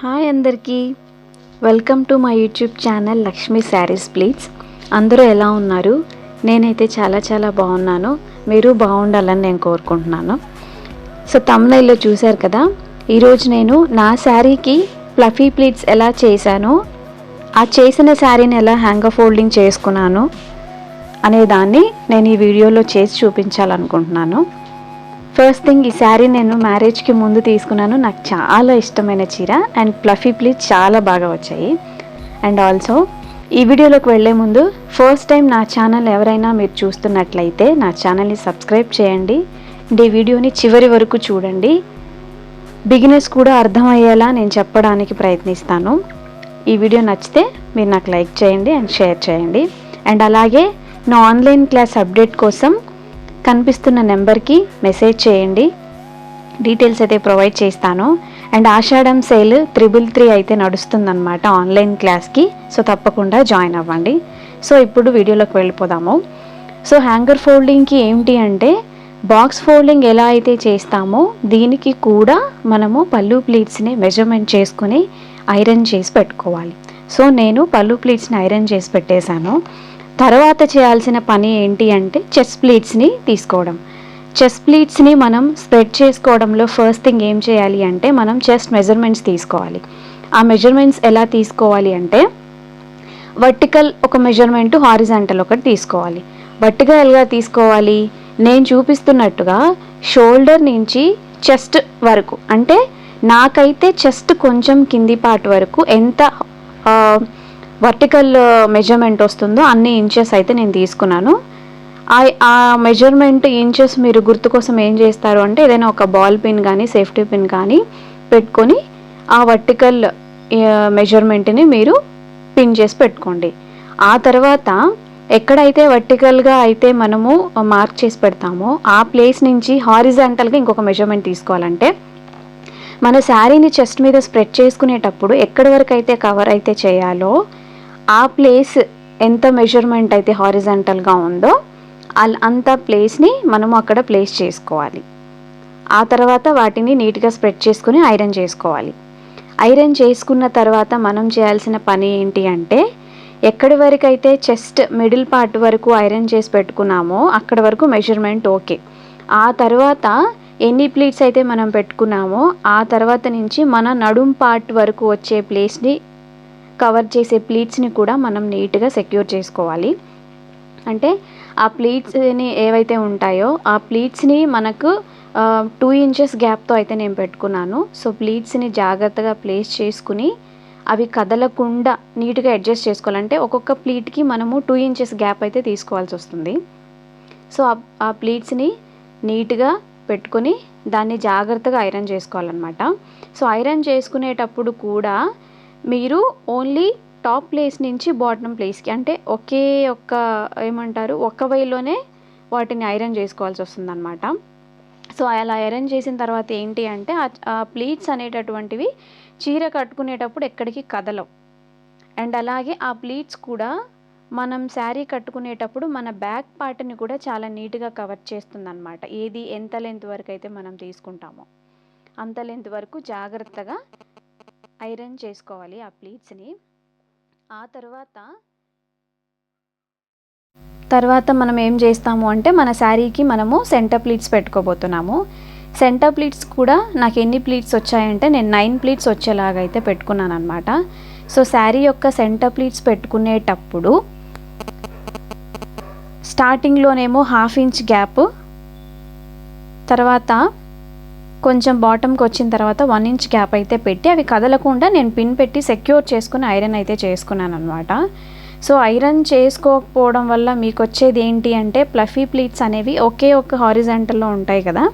Hi అందరికీ, welcome to my YouTube channel Lakshmi saris please. అందరూ ఎలా ఉన్నారు? నేనైతే చాలా బాగున్నాను. మీరు బాగుండాలని నేను కోరుకుంటున్నాను. సో తమ్నైల్లో చూశారు కదా, ఈరోజు నేను నా శారీకి ఫ్లఫీ ప్లీట్స్ ఎలా చేశానో, ఆ చేసిన శారీని ఎలా హ్యాంగర్ ఫోల్డింగ్ చేసుకున్నాను అనే దాన్ని నేను ఈ వీడియోలో చేసి చూపించాలనుకుంటున్నాను. ఫస్ట్ థింగ్, ఈ శారీ నేను మ్యారేజ్కి ముందు తీసుకున్నాను. నాకు చాలా ఇష్టమైన చీర అండ్ ఫ్లఫీ ప్లీట్స్ చాలా బాగా వచ్చాయి. అండ్ ఆల్సో ఈ వీడియోలోకి వెళ్ళే ముందు ఫస్ట్ టైం నా ఛానల్ ఎవరైనా మీరు చూస్తున్నట్లయితే నా ఛానల్ని సబ్స్క్రైబ్ చేయండి. ఈ వీడియోని చివరి వరకు చూడండి. బిగినర్స్ కూడా అర్థమయ్యేలా నేను చెప్పడానికి ప్రయత్నిస్తాను. ఈ వీడియో నచ్చితే మీరు నాకు లైక్ చేయండి అండ్ షేర్ చేయండి. అండ్ అలాగే నా ఆన్లైన్ క్లాస్ అప్డేట్ కోసం కనిపిస్తున్న నెంబర్కి మెసేజ్ చేయండి. డీటెయిల్స్ అయితే ప్రొవైడ్ చేస్తాను. అండ్ ఆషాఢం సేల్ 333 అయితే నడుస్తుందన్నమాట ఆన్లైన్ క్లాస్కి. సో తప్పకుండా జాయిన్ అవ్వండి. సో ఇప్పుడు వీడియోలోకి వెళ్ళిపోదాము. సో హ్యాంగర్ ఫోల్డింగ్కి ఏంటి అంటే, బాక్స్ ఫోల్డింగ్ ఎలా అయితే చేస్తామో దీనికి కూడా మనము పళ్ళు ప్లీట్స్ని మెజర్మెంట్ చేసుకుని ఐరన్ చేసి పెట్టుకోవాలి. సో నేను పళ్ళు ప్లీట్స్ని ఐరన్ చేసి పెట్టేశాను. తర్వాత చేయాల్సిన పని ఏంటి అంటే, చెస్ట్ ప్లీట్స్ని తీసుకోవడం. చెస్ట్ ప్లీట్స్ని మనం స్ప్రెడ్ చేసుకోవడంలో ఫస్ట్ థింగ్ ఏం చేయాలి అంటే, మనం చెస్ట్ మెజర్మెంట్స్ తీసుకోవాలి. ఆ మెజర్మెంట్స్ ఎలా తీసుకోవాలి అంటే, వర్టికల్ ఒక మెజర్మెంట్, హారిజాంటల్ ఒకటి తీసుకోవాలి. వర్టికల్గా తీసుకోవాలి, నేను చూపిస్తున్నట్టుగా షోల్డర్ నుంచి చెస్ట్ వరకు, అంటే నాకైతే చెస్ట్ కొంచెం కింది పార్ట్ వరకు ఎంత వర్టికల్ మెజర్మెంట్ వస్తుందో అన్ని ఇంచెస్ అయితే నేను తీసుకున్నాను. ఆ మెజర్మెంట్ ఇంచెస్ మీరు గుర్తు కోసం ఏం చేస్తారు అంటే, ఏదైనా ఒక బాల్ పిన్ కానీ సేఫ్టీ పిన్ కానీ పెట్టుకొని ఆ వర్టికల్ మెజర్మెంట్ని మీరు పిన్ చేసి పెట్టుకోండి. ఆ తర్వాత ఎక్కడైతే వర్టికల్గా అయితే మనము మార్క్ చేసి పెడతామో ఆ ప్లేస్ నుంచి హారిజాంటల్గా ఇంకొక మెజర్మెంట్ తీసుకోవాలంటే, మన శారీని చెస్ట్ మీద స్ప్రెడ్ చేసుకునేటప్పుడు ఎక్కడి వరకు అయితే కవర్ అయితే చేయాలో ఆ ప్లేస్ ఎంత మెజర్మెంట్ అయితే హారిజాంటల్గా ఉందో అంత ప్లేస్ని మనము అక్కడ ప్లేస్ చేసుకోవాలి. ఆ తర్వాత వాటిని నీట్గా స్ప్రెడ్ చేసుకుని ఐరన్ చేసుకోవాలి. ఐరన్ చేసుకున్న తర్వాత మనం చేయాల్సిన పని ఏంటి అంటే, ఎక్కడి వరకు అయితే చెస్ట్ మిడిల్ పార్ట్ వరకు ఐరన్ చేసి పెట్టుకున్నామో అక్కడ వరకు మెజర్మెంట్ ఓకే. ఆ తర్వాత ఎన్ని ప్లీట్స్ అయితే మనం పెట్టుకున్నామో ఆ తర్వాత నుంచి మన నడుం పార్ట్ వరకు వచ్చే ప్లేస్ని కవర్ చేసే ప్లీట్స్ని కూడా మనం నీట్గా సెక్యూర్ చేసుకోవాలి. అంటే ఆ ప్లీట్స్ని ఏవైతే ఉంటాయో ఆ ప్లీట్స్ని మనకు 2 ఇంచెస్ గ్యాప్తో అయితే నేను పెట్టుకున్నాను. సో ప్లీట్స్ని జాగ్రత్తగా ప్లేస్ చేసుకుని అవి కదలకుండా నీట్గా అడ్జస్ట్ చేసుకోవాలంటే ఒక్కొక్క ప్లీట్కి మనము 2 ఇంచెస్ గ్యాప్ అయితే తీసుకోవాల్సి వస్తుంది. సో ఆ ప్లీట్స్ని నీట్గా పెట్టుకొని దాన్ని జాగ్రత్తగా ఐరన్ చేసుకోవాలన్నమాట. సో ఐరన్ చేసుకునేటప్పుడు కూడా మీరు ఓన్లీ టాప్ ప్లేస్ నుంచి బాటమ్ ప్లేస్కి, అంటే ఒక్క వేలోనే వాటిని ఐరన్ చేసుకోవాల్సి వస్తుంది అనమాట. సో అలా ఐరన్ చేసిన తర్వాత ఏంటి అంటే, ఆ ప్లీట్స్ అనేటటువంటివి చీర కట్టుకునేటప్పుడు ఎక్కడికి కదలవు. అండ్ అలాగే ఆ ప్లీట్స్ కూడా మనం శారీ కట్టుకునేటప్పుడు మన బ్యాక్ పార్ట్ని కూడా చాలా నీట్గా కవర్ చేస్తుంది అనమాట. ఏది ఎంత లెంత్ వరకు అయితే మనం తీసుకుంటామో అంత లెంత్ వరకు జాగ్రత్తగా ఐరన్ చేసుకోవాలి ఆ ప్లీట్స్ని. ఆ తర్వాత మనం ఏం చేస్తాము అంటే, మన శారీకి మనము సెంటర్ ప్లీట్స్ పెట్టుకోబోతున్నాము. సెంటర్ ప్లీట్స్ కూడా నాకు ఎన్ని ప్లీట్స్ వచ్చాయంటే, నేను 9 ప్లీట్స్ వచ్చేలాగా అయితే పెట్టుకున్నాను అనమాట. సో శారీ యొక్క సెంటర్ ప్లీట్స్ పెట్టుకునేటప్పుడు స్టార్టింగ్లోనేమో 1/2 ఇంచ్ గ్యాప్, తర్వాత కొంచెం బాటమ్కి వచ్చిన తర్వాత 1 ఇంచ్ గ్యాప్ అయితే పెట్టి అవి కదలకుండా నేను పిన్ పెట్టి సెక్యూర్ చేసుకుని ఐరన్ అయితే చేసుకున్నాను అనమాట. సో ఐరన్ చేసుకోకపోవడం వల్ల మీకు వచ్చేది ఏంటి అంటే, ఫ్లఫీ ప్లీట్స్ అనేవి ఒకే ఒక హారిజాంటల్లో ఉంటాయి కదా,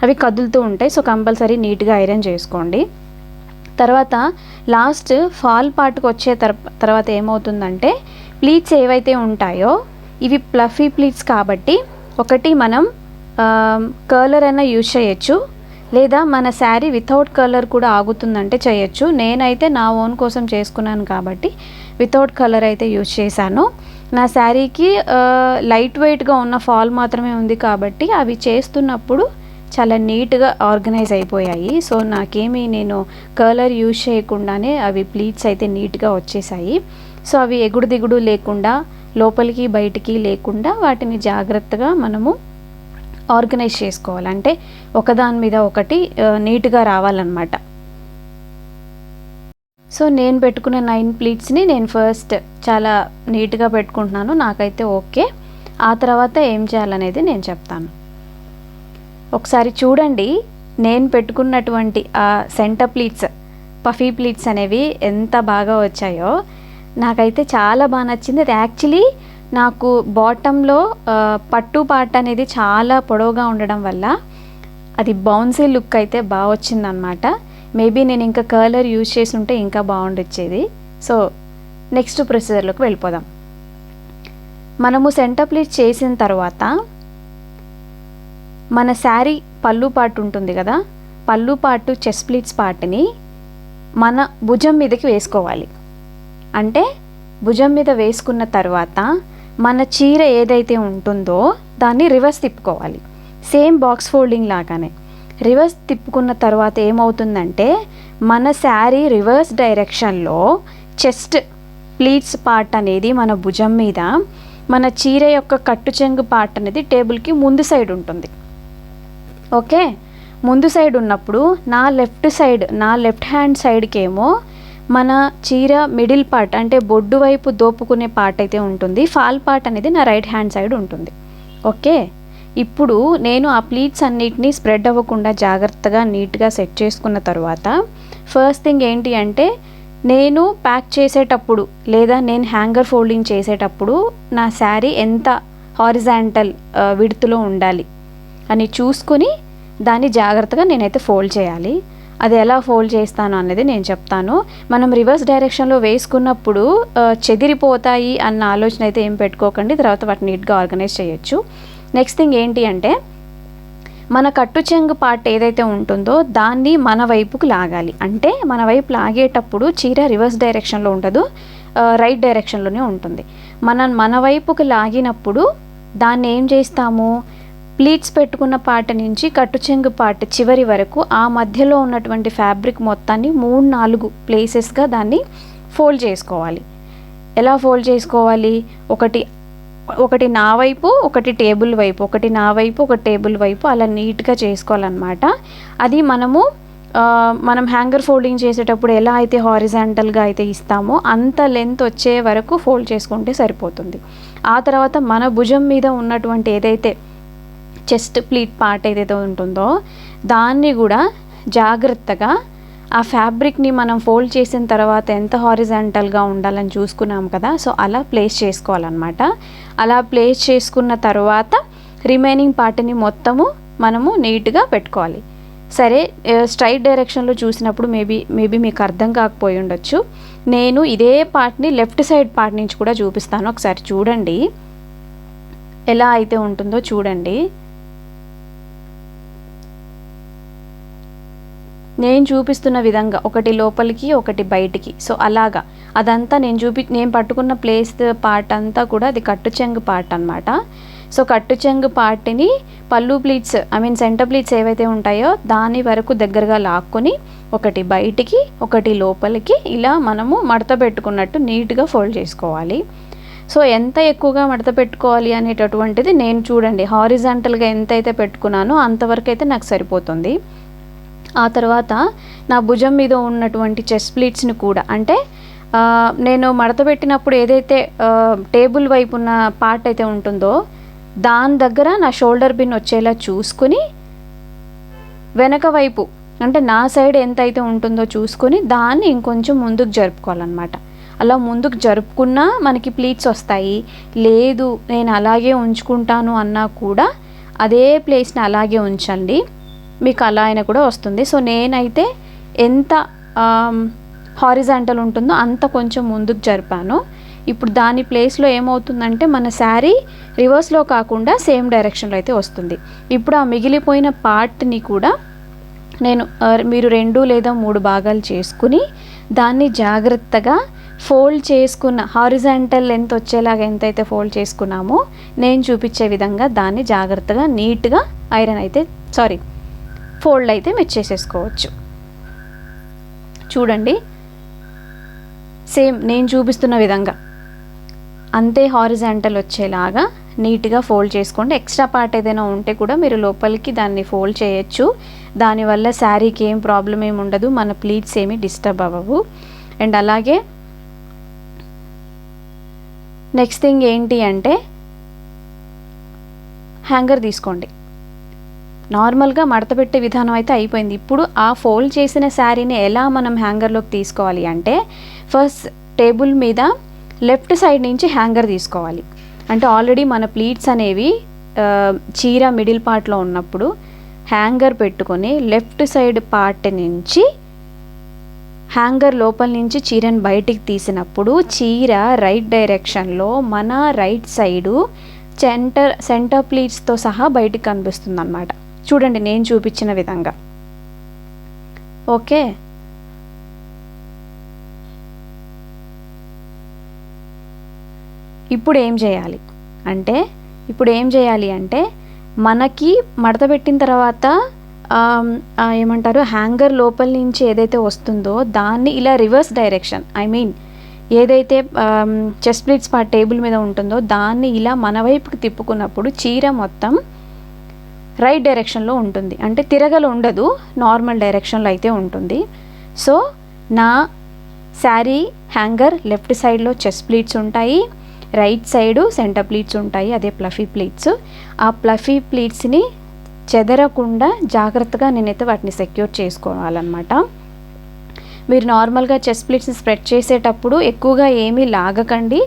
అవి కదులుతూ ఉంటాయి. సో కంపల్సరీ నీట్గా ఐరన్ చేసుకోండి. తర్వాత లాస్ట్ ఫాల్ పార్ట్కి వచ్చే తర్వాత ఏమవుతుందంటే, ప్లీట్స్ ఏవైతే ఉంటాయో ఇవి ఫ్లఫీ ప్లీట్స్ కాబట్టి, ఒకటి మనం కర్లర్ అయినా యూజ్ చేయొచ్చు, లేదా మన శారీ వితౌట్ కలర్ కూడా ఆగుతుందంటే చేయొచ్చు. నేనైతే నా ఓన్ కోసం చేసుకున్నాను కాబట్టి వితౌట్ కలర్ అయితే యూజ్ చేశాను. నా శారీకి లైట్ వెయిట్గా ఉన్న ఫాల్ మాత్రమే ఉంది కాబట్టి అవి చేస్తున్నప్పుడు చాలా నీట్గా ఆర్గనైజ్ అయిపోయాయి. సో నాకేమీ నేను కలర్ యూజ్ చేయకుండానే అవి ప్లీట్స్ అయితే నీట్గా వచ్చేసాయి. సో అవి ఎగుడు దిగుడు లేకుండా లోపలికి బయటికి లేకుండా వాటిని జాగ్రత్తగా మనము ఆర్గనైజ్ చేసుకోవాలి. అంటే ఒకదాని మీద ఒకటి నీట్గా రావాలన్నమాట. సో నేను పెట్టుకున్న 9 ప్లీట్స్ని నేను ఫస్ట్ చాలా నీట్గా పెట్టుకుంటున్నాను. నాకైతే ఓకే. ఆ తర్వాత ఏం చేయాలనేది నేను చెప్తాను. ఒకసారి చూడండి, నేను పెట్టుకున్నటువంటి ఆ సెంటర్ ప్లీట్స్, పఫీ ప్లీట్స్ అనేవి ఎంత బాగా వచ్చాయో. నాకైతే చాలా బాగా నచ్చింది. అది యాక్చువల్లీ నాకు బాటంలో పట్టు పార్ట్ అనేది చాలా పొడవుగా ఉండడం వల్ల అది బౌన్సీ లుక్ అయితే బాగా వచ్చిందనమాట. మేబీ నేను ఇంకా కలర్ యూజ్ చేసి ఉంటే ఇంకా బాగుండొచ్చేది. సో నెక్స్ట్ ప్రొసీజర్లోకి వెళ్ళిపోదాం. మనము సెంటర్ ప్లీట్ చేసిన తర్వాత మన శారీ పళ్ళు పార్ట్ ఉంటుంది కదా, పళ్ళు పార్ట్ చెస్ట్ ప్లీట్స్ పార్ట్ని మన భుజం మీదకి వేసుకోవాలి. అంటే భుజం మీద వేసుకున్న తర్వాత మన చీర ఏదైతే ఉంటుందో దాన్ని రివర్స్ తిప్పుకోవాలి. సేమ్ బాక్స్ ఫోల్డింగ్ లాగానే రివర్స్ తిప్పుకున్న తర్వాత ఏమవుతుందంటే మన శారీ రివర్స్ డైరెక్షన్లో చెస్ట్ ప్లీట్స్ పార్ట్ అనేది మన భుజం మీద, మన చీర యొక్క కట్టు చెంగు పార్ట్ అనేది టేబుల్కి ముందు సైడ్ ఉంటుంది. ఓకే, ముందు సైడ్ ఉన్నప్పుడు నా లెఫ్ట్ హ్యాండ్ సైడ్కి ఏమో మన చీర మిడిల్ పార్ట్ అంటే బొడ్డు వైపు దోపుకునే పార్ట్ అయితే ఉంటుంది. ఫాల్ పార్ట్ అనేది నా రైట్ హ్యాండ్ సైడ్ ఉంటుంది. ఓకే, ఇప్పుడు నేను ఆ ప్లీట్స్ అన్నిటినీ స్ప్రెడ్ అవ్వకుండా జాగ్రత్తగా నీట్గా సెట్ చేసుకున్న తర్వాత ఫస్ట్ థింగ్ ఏంటి అంటే నేను ప్యాక్ చేసేటప్పుడు లేదా నేను హ్యాంగర్ ఫోల్డింగ్ చేసేటప్పుడు నా శారీ ఎంత హారిజాంటల్ విడ్త్లో ఉండాలి అని చూసుకుని దాన్ని జాగ్రత్తగా నేనైతే ఫోల్డ్ చేయాలి. అది ఎలా ఫోల్డ్ చేస్తాను అనేది నేను చెప్తాను. మనం రివర్స్ డైరెక్షన్లో వేసుకున్నప్పుడు చెదిరిపోతాయి అన్న ఆలోచన అయితే ఏం పెట్టుకోకండి. తర్వాత వాటిని నీట్గా ఆర్గనైజ్ చేయొచ్చు. నెక్స్ట్ థింగ్ ఏంటి అంటే మన కట్టు చెంగు పార్ట్ ఏదైతే ఉంటుందో దాన్ని మన వైపుకు లాగాలి. అంటే మన వైపు లాగేటప్పుడు చీర రివర్స్ డైరెక్షన్లో ఉండదు, రైట్ డైరెక్షన్లోనే ఉంటుంది. మన వైపుకు లాగినప్పుడు దాన్ని ఏం చేస్తాము, ప్లీట్స్ పెట్టుకున్న పార్ట్ నుంచి కట్టు చెంగు పార్ట్ చివరి వరకు ఆ మధ్యలో ఉన్నటువంటి ఫ్యాబ్రిక్ మొత్తాన్ని 3-4 ప్లేసెస్గా దాన్ని ఫోల్డ్ చేసుకోవాలి. ఎలా ఫోల్డ్ చేసుకోవాలి, ఒకటి నా వైపు, ఒకటి టేబుల్ వైపు, ఒకటి నా వైపు, ఒక టేబుల్ వైపు, అలా నీట్గా చేసుకోవాలన్నమాట. అది మనం హ్యాంగర్ ఫోల్డింగ్ చేసేటప్పుడు ఎలా అయితే హారిజాంటల్గా అయితే ఇస్తామో అంత లెంత్ వచ్చే వరకు ఫోల్డ్ చేసుకుంటే సరిపోతుంది. ఆ తర్వాత మన భుజం మీద ఉన్నటువంటి ఏదైతే చెస్ట్ ప్లీట్ పార్ట్ ఏదైతే ఉంటుందో దాన్ని కూడా జాగ్రత్తగా ఆ ఫ్యాబ్రిక్ని మనం ఫోల్డ్ చేసిన తర్వాత ఎంత హారిజాంటల్గా ఉండాలని చూసుకున్నాం కదా, సో అలా ప్లేస్ చేసుకోవాలన్నమాట. అలా ప్లేస్ చేసుకున్న తర్వాత రిమైనింగ్ పార్ట్ని మొత్తము మనము నీట్గా పెట్టుకోవాలి. సరే, స్ట్రైట్ డైరెక్షన్లో చూసినప్పుడు మేబీ మీకు అర్థం కాకపోయి ఉండొచ్చు. నేను ఇదే పార్ట్ని లెఫ్ట్ సైడ్ పార్ట్ నుంచి కూడా చూపిస్తాను. ఒకసారి చూడండి ఎలా అయితే ఉంటుందో చూడండి. నేను చూపిస్తున్న విధంగా ఒకటి లోపలికి ఒకటి బయటికి, సో అలాగా అదంతా నేను పట్టుకున్న ప్లేస్ పార్ట్ అంతా కూడా అది కట్టు చెంగు పార్ట్ అనమాట. సో కట్టు చెంగు పార్ట్ని పళ్ళు ప్లీట్స్ సెంటర్ ప్లీట్స్ ఏవైతే ఉంటాయో దాని వరకు దగ్గరగా లాక్కొని ఒకటి బయటికి ఒకటి లోపలికి ఇలా మనము మడత పెట్టుకున్నట్టు నీట్గా ఫోల్డ్ చేసుకోవాలి. సో ఎంత ఎక్కువగా మడత పెట్టుకోవాలి అనేటటువంటిది నేను చూడండి హారిజాంటల్గా ఎంతైతే పెట్టుకున్నానో అంతవరకు అయితే నాకు సరిపోతుంది. ఆ తర్వాత నా భుజం మీద ఉన్నటువంటి చెస్ట్ ప్లీట్స్ని కూడా అంటే నేను మడత పెట్టినప్పుడు ఏదైతే టేబుల్ వైపు ఉన్న పార్ట్ అయితే ఉంటుందో దాని దగ్గర నా షోల్డర్ పిన్ వచ్చేలా చూసుకుని వెనక వైపు అంటే నా సైడ్ ఎంత అయితే ఉంటుందో చూసుకొని దాన్ని ఇంకొంచెం ముందుకు జరుపుకోవాలన్నమాట. అలా ముందుకు జరుపుకున్నా మనకి ప్లీట్స్ వస్తాయి. లేదు నేను అలాగే ఉంచుకుంటాను అన్నా కూడా అదే ప్లేస్ని అలాగే ఉంచండి, మీకు అలా అయినా కూడా వస్తుంది. సో నేనైతే ఎంత హారిజాంటల్ ఉంటుందో అంత కొంచెం ముందుకు జరిపాను. ఇప్పుడు దాని ప్లేస్లో ఏమవుతుందంటే మన శారీ రివర్స్లో కాకుండా సేమ్ డైరెక్షన్లో అయితే వస్తుంది. ఇప్పుడు ఆ మిగిలిపోయిన పార్ట్ని కూడా మీరు 2 లేదా 3 భాగాలు చేసుకుని దాన్ని జాగ్రత్తగా ఫోల్డ్ చేసుకున్న హారిజాంటల్ లెంత్ వచ్చేలాగా ఎంతైతే ఫోల్డ్ చేసుకున్నామో నేను చూపించే విధంగా దాన్ని జాగ్రత్తగా నీట్గా ఫోల్డ్ అయితే మీరు చేసేసుకోవచ్చు. చూడండి, సేమ్ నేను చూపిస్తున్న విధంగా అంతే హారిజాంటల్ వచ్చేలాగా నీట్గా ఫోల్డ్ చేసుకోండి. ఎక్స్ట్రా పార్ట్ ఏదైనా ఉంటే కూడా మీరు లోపలికి దాన్ని ఫోల్డ్ చేయొచ్చు. దానివల్ల శారీకి ఏం ప్రాబ్లం ఏమి ఉండదు, మన ప్లీట్స్ ఏమీ డిస్టర్బ్ అవ్వవు. అండ్ అలాగే నెక్స్ట్ థింగ్ ఏంటి అంటే హ్యాంగర్ తీసుకోండి. నార్మల్గా మడత పెట్టే విధానం అయితే అయిపోయింది. ఇప్పుడు ఆ ఫోల్డ్ చేసిన శారీని ఎలా మనం హ్యాంగర్లోకి తీసుకోవాలి అంటే ఫస్ట్ టేబుల్ మీద లెఫ్ట్ సైడ్ నుంచి హ్యాంగర్ తీసుకోవాలి. అంటే ఆల్రెడీ మన ప్లీట్స్ అనేవి చీర మిడిల్ పార్ట్లో ఉన్నప్పుడు హ్యాంగర్ పెట్టుకొని లెఫ్ట్ సైడ్ పార్ట్ నుంచి హ్యాంగర్ లోపల నుంచి చీరను బయటికి తీసినప్పుడు చీర రైట్ డైరెక్షన్లో మన రైట్ సైడు సెంటర్ ప్లీట్స్తో సహా బయటికి కనిపిస్తుంది అన్నమాట. చూడండి నేను చూపించిన విధంగా. ఓకే, ఇప్పుడు ఏం చేయాలి అంటే మనకి మడత పెట్టిన తర్వాత ఏమంటారు హ్యాంగర్ లోపల నుంచి ఏదైతే వస్తుందో దాన్ని ఇలా రివర్స్ డైరెక్షన్, ఐ మీన్ ఏదైతే చెస్ట్ ప్లీట్స్ పార్ట్ టేబుల్ మీద ఉంటుందో దాన్ని ఇలా మన వైపుకి తిప్పుకున్నప్పుడు చీర మొత్తం రైట్ డైరెక్షన్లో ఉంటుంది. అంటే తిరగలు ఉండదు, నార్మల్ డైరెక్షన్లో అయితే ఉంటుంది. సో నా శారీ హ్యాంగర్ లెఫ్ట్ సైడ్లో చెస్ట్ ప్లీట్స్ ఉంటాయి, రైట్ సైడు సెంటర్ ప్లీట్స్ ఉంటాయి, అదే ప్లఫీ ప్లీట్స్. ఆ ప్లఫీ ప్లీట్స్ని చెదరకుండా జాగ్రత్తగా నేనైతే వాటిని సెక్యూర్ చేసుకోవాలన్నమాట. మీరు నార్మల్గా చెస్ట్ ప్లీట్స్ని స్ప్రెడ్ చేసేటప్పుడు ఎక్కువగా ఏమీ లాగకండి,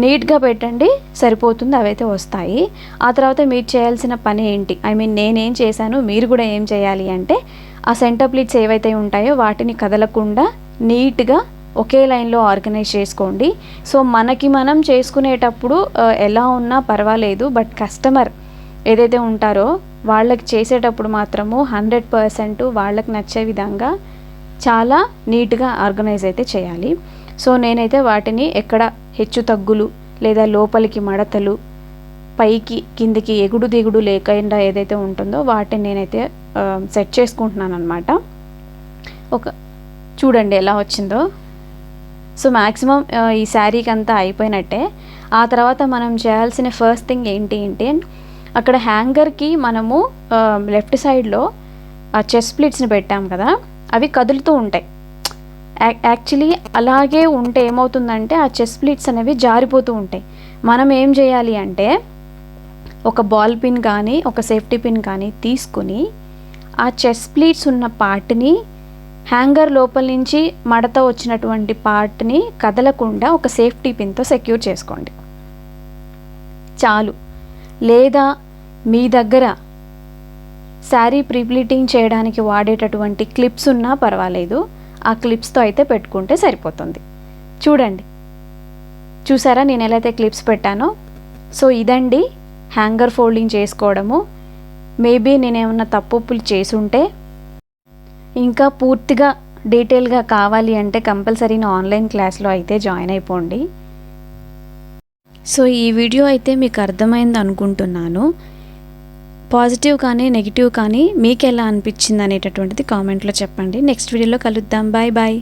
నీట్గా పెట్టండి, సరిపోతుంది, అవైతే వస్తాయి. ఆ తర్వాత మీరు చేయాల్సిన పని ఏంటి, ఐ మీన్ నేనేం చేశాను, మీరు కూడా ఏం చేయాలి అంటే ఆ సెంటర్ ప్లీట్స్ ఏవైతే ఉంటాయో వాటిని కదలకుండా నీట్గా ఒకే లైన్లో ఆర్గనైజ్ చేసుకోండి. సో మనకి మనం చేసుకునేటప్పుడు ఎలా ఉన్నా పర్వాలేదు, బట్ కస్టమర్ ఏదైతే ఉంటారో వాళ్ళకి చేసేటప్పుడు మాత్రము 100% వాళ్ళకి నచ్చే విధంగా చాలా నీట్గా ఆర్గనైజ్ అయితే చేయాలి. సో నేనైతే వాటిని ఎక్కడ హెచ్చు తగ్గులు లేదా లోపలికి మడతలు పైకి కిందికి ఎగుడు దిగుడు లేకుండా ఏదైతే ఉంటుందో వాటిని నేనైతే సెట్ చేసుకుంటున్నాను అనమాట. చూడండి ఎలా వచ్చిందో. సో మ్యాక్సిమం ఈ శారీకి అంతా అయిపోయినట్టే. ఆ తర్వాత మనం చేయాల్సిన ఫస్ట్ థింగ్ ఏంటి అంటే అక్కడ హ్యాంగర్కి మనము లెఫ్ట్ సైడ్లో ఆ చెస్ట్ ప్లీట్స్ని పెట్టాం కదా, అవి కదులుతూ ఉంటాయి. యాక్చువల్లీ అలాగే ఉంటే ఏమవుతుందంటే ఆ చెస్ట్ ప్లీట్స్ అనేవి జారిపోతూ ఉంటాయి. మనం ఏం చేయాలి అంటే ఒక బాల్ పిన్ కానీ ఒక సేఫ్టీ పిన్ కానీ తీసుకుని ఆ చెస్ట్ ప్లీట్స్ ఉన్న పార్ట్ని హ్యాంగర్ లోపల నుంచి మడత వచ్చినటువంటి పార్ట్ని కదలకుండా ఒక సేఫ్టీ పిన్తో సెక్యూర్ చేసుకోండి చాలు. లేదా మీ దగ్గర శారీ ప్రీప్లీటింగ్ చేయడానికి వాడేటటువంటి క్లిప్స్ ఉన్నా పర్వాలేదు, ఆ క్లిప్స్తో అయితే పెట్టుకుంటే సరిపోతుంది. చూడండి, చూసారా నేను ఎలా అయితే క్లిప్స్ పెట్టానో. సో ఇదండి హ్యాంగర్ ఫోల్డింగ్ చేసుకోవడము. మేబీ నేనేమన్నా తప్పులు చేసుంటే ఇంకా పూర్తిగా డీటెయిల్గా కావాలి అంటే కంపల్సరీ నా ఆన్లైన్ క్లాస్లో అయితే జాయిన్ అయిపోండి. సో ఈ వీడియో అయితే మీకు అర్థమైంది అనుకుంటున్నాను. పాజిటివ్ కానీ నెగిటివ్ కానీ మీకు ఎలా అనిపించింది అనేటటువంటిది కామెంట్లో చెప్పండి. నెక్స్ట్ వీడియోలో కలుద్దాం. Bye bye.